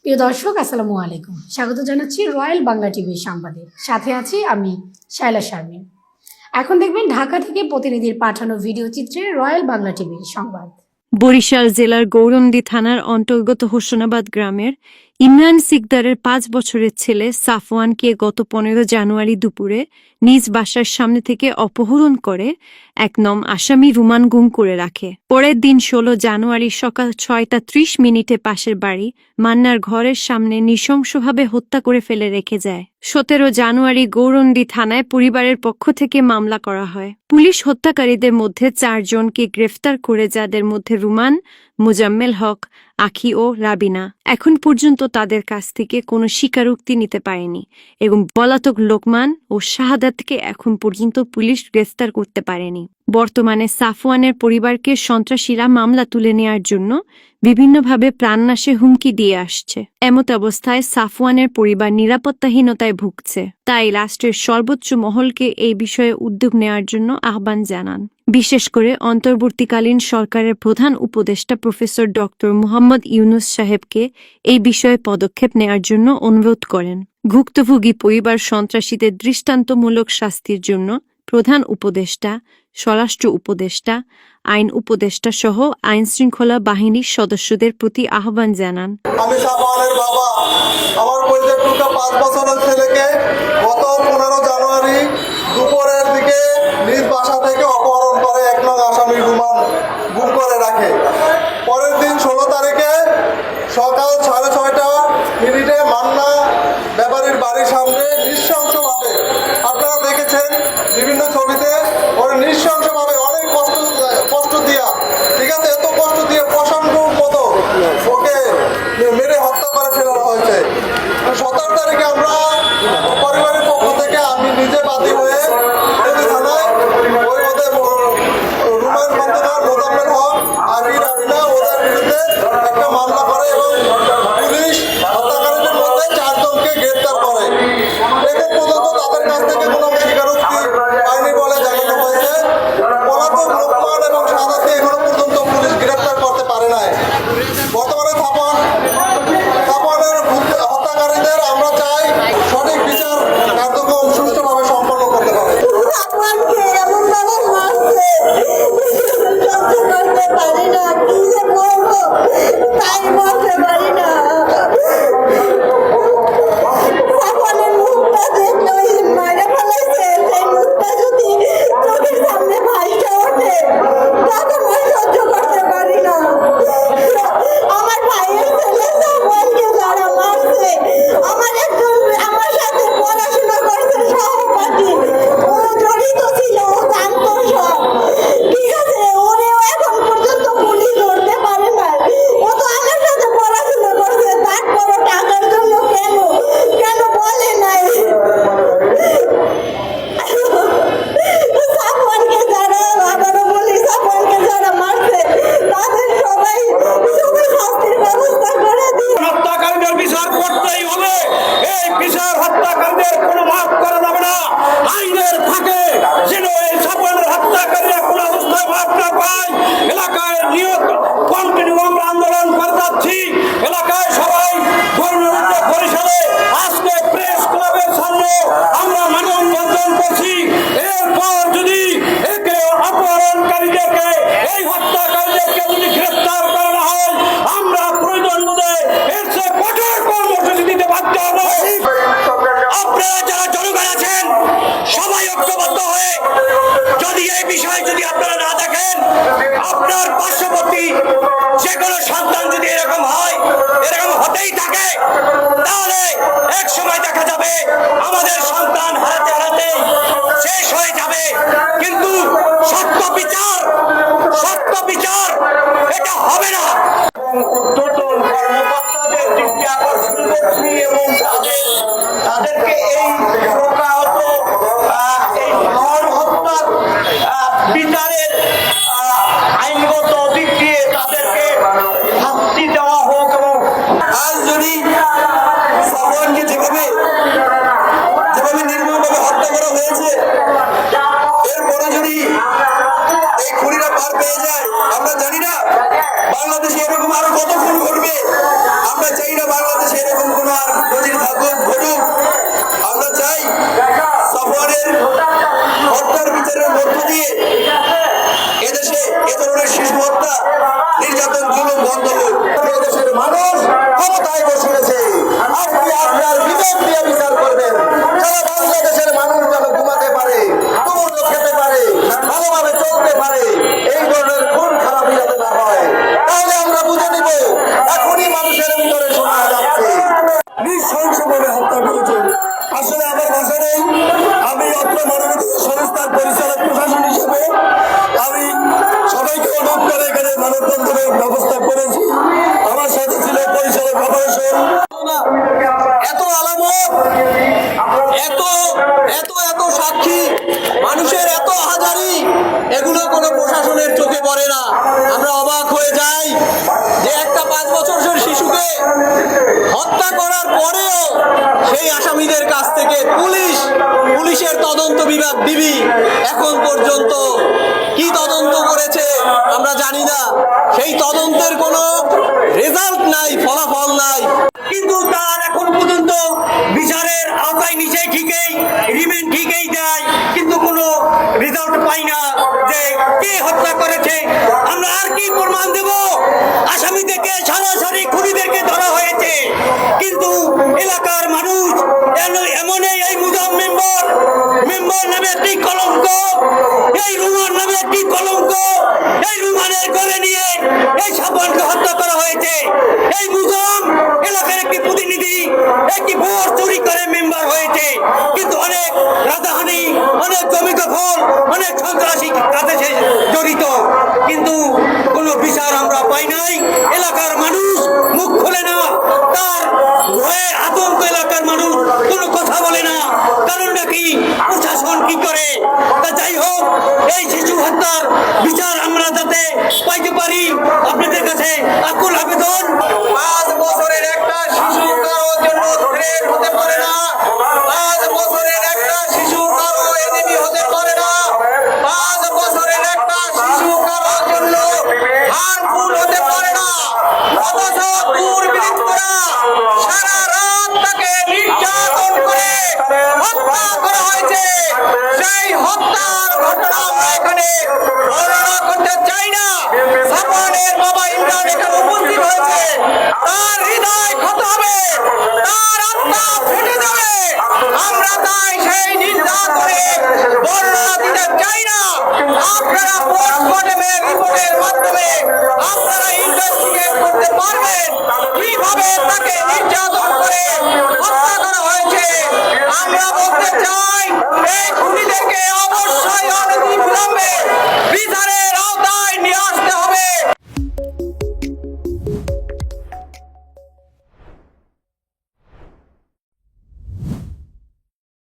প্রিয় দর্শক, আসসালামু আলাইকুম। স্বাগত জানাচ্ছি রয়্যাল বাংলা টিভির সংবাদে। সাথে আছি আমি শায়লা শারমিন। এখন দেখবেন ঢাকা থেকে প্রতিনিধির পাঠানো ভিডিও চিত্রে রয়্যাল বাংলা টিভির সংবাদ। বরিশাল জেলার গৌরন্দী থানার অন্তর্গত হোসনাবাদ গ্রামের ইমরান সিকদারের 5 বছরের ছেলে সাফওয়ানকে গত 15 জানুয়ারি দুপুরে নিজ বাসার সামনে থেকে অপহরণ করে এক নম আসামি রুমান গুম করে রাখে। পরের দিন 16 জানুয়ারি সকাল 6:30 পাশের বাড়ি মান্নার ঘরের সামনে নৃশংসভাবে হত্যা করে ফেলে রেখে যায়। 17 জানুয়ারি গৌরন্দী থানায় পরিবারের পক্ষ থেকে মামলা করা হয়। পুলিশ হত্যাকারীদের মধ্যে 4 জনকে গ্রেফতার করে, যাদের মধ্যে রুমান, মোজাম্মেল হক, আখি ও রাবিনা। এখন পর্যন্ত তাদের কাছ থেকে কোনো স্বীকারোক্তি নিতে পারেনি এবং পলাতক লোকমান ও শাহাদাতকে এখন পর্যন্ত পুলিশ গ্রেফতার করতে পারেনি। বর্তমানে সাফওয়ানের পরিবারকে সন্ত্রাসীরা মামলা তুলে নেওয়ার জন্য বিভিন্নভাবে প্রাণনাশের হুমকি দিয়ে আসছে। এমত অবস্থায় সাফওয়ানের পরিবার নিরাপত্তাহীনতায় ভুগছে। তাই রাষ্ট্রের সর্বোচ্চ মহলকে এই বিষয়ে উদ্যোগ নেওয়ার জন্য আহ্বান জানান। বিশেষ করে অন্তর্বর্তীকালীন সরকারের প্রধান উপদেষ্টা প্রফেসর ডক্টর মুহাম্মদ ইউনুস সাহেবকে এই বিষয়ে পদক্ষেপ নেওয়ার জন্য অনুরোধ করেন। ভুক্তভোগী পরিবার সন্ত্রাসীদের দৃষ্টান্তমূলক শাস্তির জন্য প্রধান উপদেষ্টা, স্বরাষ্ট্র উপদেষ্টা, আইন উপদেষ্টা সহ আইন শৃঙ্খলা বাহিনীর সদস্যদের প্রতি আহ্বান জানান। আমি সাফওয়ানের বাবা। আমার পরিচয়টুকু 5 বছরের ছেলেকে গত 15 জানুয়ারি দুপুরের দিকে নিজ বাসা থেকে অপহরণ করে এক নং আসামি রুমান গুম করে রাখে। পরের দিন 16 তারিখে সকাল 6:30 মান্না ব্যাপারীর বাড়ির সামনে নৃশংসভাবে, আপনারা দেখেছেন বিভিন্ন ছবিতে, ওরা নৃশংসভাবে অনেক কষ্ট দিয়া, ঠিক আছে, এত কষ্ট দিয়ে প্রশান্ত মতো ওকে মেরে হত্যা করে ফেলা হয়েছে। 17 তারিখে আমরা পরিবারের পক্ষ থেকে আমি নিজে বাদী হয়ে থানায় ওদের রুমান খন্দকার, মোজাম্মেল হক, আখি, রাবিনা ওদের বিরুদ্ধে একটা মামলা করে এবং পুলিশ হত্যাকারীদের মধ্যে 4 জনকে গ্রেপ্তার করে। এখন পর্যন্ত সাক্ষী, মানুষের এত হাজারি, এগুলো কোনো প্রশাসনের চোখে পড়ে না। আমরা অবাক হয়ে যাই যে একটা 5 বছরের শিশুকে হত্যা করার পরেও সেই আসামিদের কাছ থেকে পুলিশের তদন্ত বিভাগ ডিবি এখন পর্যন্ত কি তদন্ত করেছে আমরা জানি না। সেই তদন্তের কোনো রেজাল্ট নাই, ফলাফল নাই, কিন্তু তার এখন পর্যন্ত বিচারের আওতায় নিচে ঠিকই রিমান্ড ঠিকই দেয়, কিন্তু কোনো রেজাল্ট পাই না যে কে হত্যা করেছে। আমরা আর কি প্রমাণ দেব? আসামিদেরকে সরাসরি খুনিদেরকে ধরা হয়েছে, কিন্তু এলাকার মানুষ এমনই এই মুজাম মেম্বার নামে একটি কলঙ্ক, এই রুমান নামে একটি কলঙ্ক, এই রুমানের করে নিয়ে এই সাবানকে হত্যা করা হয়েছে। এই মুজাম এলাকার একটি প্রতিনিধি একটি ভোট চুরি করে মেম্বার হয়েছে, কিন্তু অনেক রাজধানী, অনেক জমি দখল, অনেক সন্ত্রাসী কাজে সে জড়িত, কিন্তু কোনো বিচার আমরা পাই নাই। এলাকার মানুষ মুখ খোলে না, তার ভয়ে আতঙ্ক এলাকার মানুষ কোনো কথা বলে না, কারণ নাকি প্রশাসন কি করে। তা যাই হোক, এই শিশু হত্যার বিচার আমরা যাতে পাইতে পারি, আপনাদের কাছে আকুল আবেদন। 5 বছরের একটা শিশু কারোর জন্য থ্রেট হতে পারে না। 5 বছরের একটা শিশু কারো এনিমি হতে পারে না। 5 বছরের একটা শিশু কারোর জন্য হার্মফুল হতে পারে না। অথচ দুর্বৃত্তরা সারা রাত তাকে নির্যাতন করে হত্যা করা হয়েছে। সেই হত্যার ঘটনা আমরা এখানে বর্ণনা করতে চাই না। সাফওয়ানের বাবা ইমরান এখানে উপস্থিত হয়েছে, তার হৃদয় ক্ষত হবে, তার আত্মা ফেটে যাবে। আমরা তাই সেই নির্যাতনের বর্ণনা দিতে চাই না। আপনারা পোস্টমর্টেমের রিপোর্টের মাধ্যমে আপনারা ইনভেস্টিগেট করতে পারবেন কিভাবে তাকে নির্যাতন করে হত্যা করা হয়েছে। আমরা বলতে চাই, এই খুনিদেরকে অবশ্যই অনতিবিলম্বে বিচারের আওতায় নিয়ে আসতে হবে।